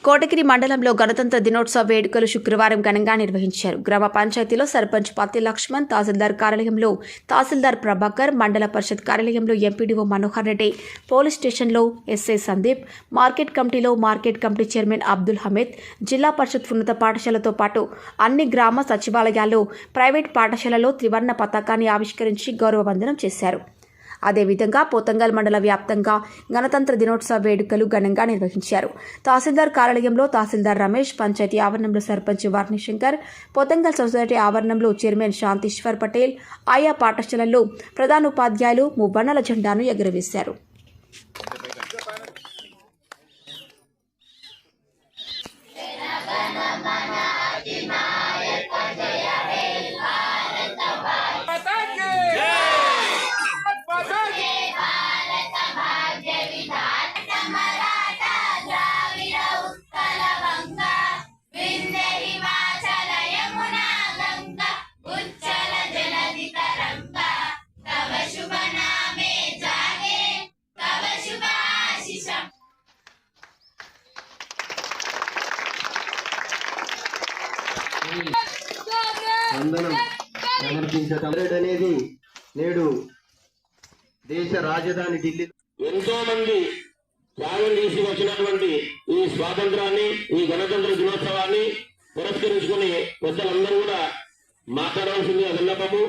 కోటగిరి మండలంలో గణతంత్ర దినోత్సవ వేడుకలు శుక్రవారం ఘనంగా నిర్వహించారు. గ్రామ పంచాయతీలో సర్పంచ్ పత్తి లక్ష్మణ్, తహసీల్దార్ కార్యాలయంలో తహసీల్దార్ ప్రభాకర్, మండల పరిషత్ కార్యాలయంలో ఎంపీడీఓ మనోహర్ రెడ్డి, పోలీస్ స్టేషన్లో ఎస్ఐ సందీప్, మార్కెట్ కమిటీలో market committee chairman Abdul Hameed, జిల్లా పరిషత్ ఉన్నత పాఠశాలతో పాటు అన్ని గ్రామ సచివాలయాల్లో, ప్రైవేట్ పాఠశాలలో త్రివర్ణ పతాకాన్ని ఆవిష్కరించి గౌరవ వందనం చేశారు. అదేవిధంగా పోతంగల్ మండల వ్యాప్తంగా గణతంత్ర దినోత్సవ వేడుకలు ఘనంగా నిర్వహించారు. తహసీల్దార్ కార్యాలయంలో తహసీల్దార్ రమేష్, పంచాయతీ ఆవరణంలో సర్పంచ్ వార్నిశంకర్, పోతంగల్ సొసైటీ ఆవరణంలో చైర్మన్ శాంతీశ్వర్ పటేల్, ఆయా పాఠశాలల్లో ప్రధానోపాధ్యాయులు మువ్వన్నెల జెండాను ఎగురవేశారు. వందనం సమర్పించటం అనేది నేడు దేశ రాజధాని ఢిల్లీ ఎంతో మంది త్యాగం చేసి వచ్చినటువంటి ఈ స్వాతంత్రాన్ని, ఈ గణతంత్ర దినోత్సవాన్ని పురస్కరించుకుని పెద్దలందరూ కూడా మాట్లాడవలసింది విన్నపము.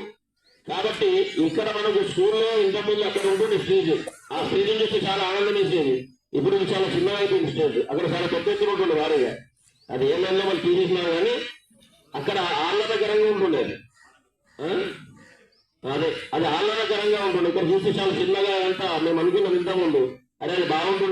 కాబట్టి ఇక్కడ మనకు స్కూల్లో ఇంతకుముందు అక్కడ ఉంటుంది స్టేజ్, ఆ స్టేజ్ చూస్తే చాలా ఆనందం వేసేది. ఇప్పుడు ఇది చాలా చిన్నగా అయిపోయింది స్టేజ్. అక్కడ చాలా పెద్ద ఎత్తున ఉంటుంది వారిగా, అది ఏమైనా వాళ్ళు తీసేసినారు కానీ అక్కడ ఆహ్లాదకరంగా ఉంటుండేది. అది ఆహ్లాదకరంగా ఉంటుంది. ఇక్కడ చూస్తే చాలా చిన్నగా అంతా మేము అనుకున్నాం ఇంతకుముందు, అదే అది బాగుంటుంది.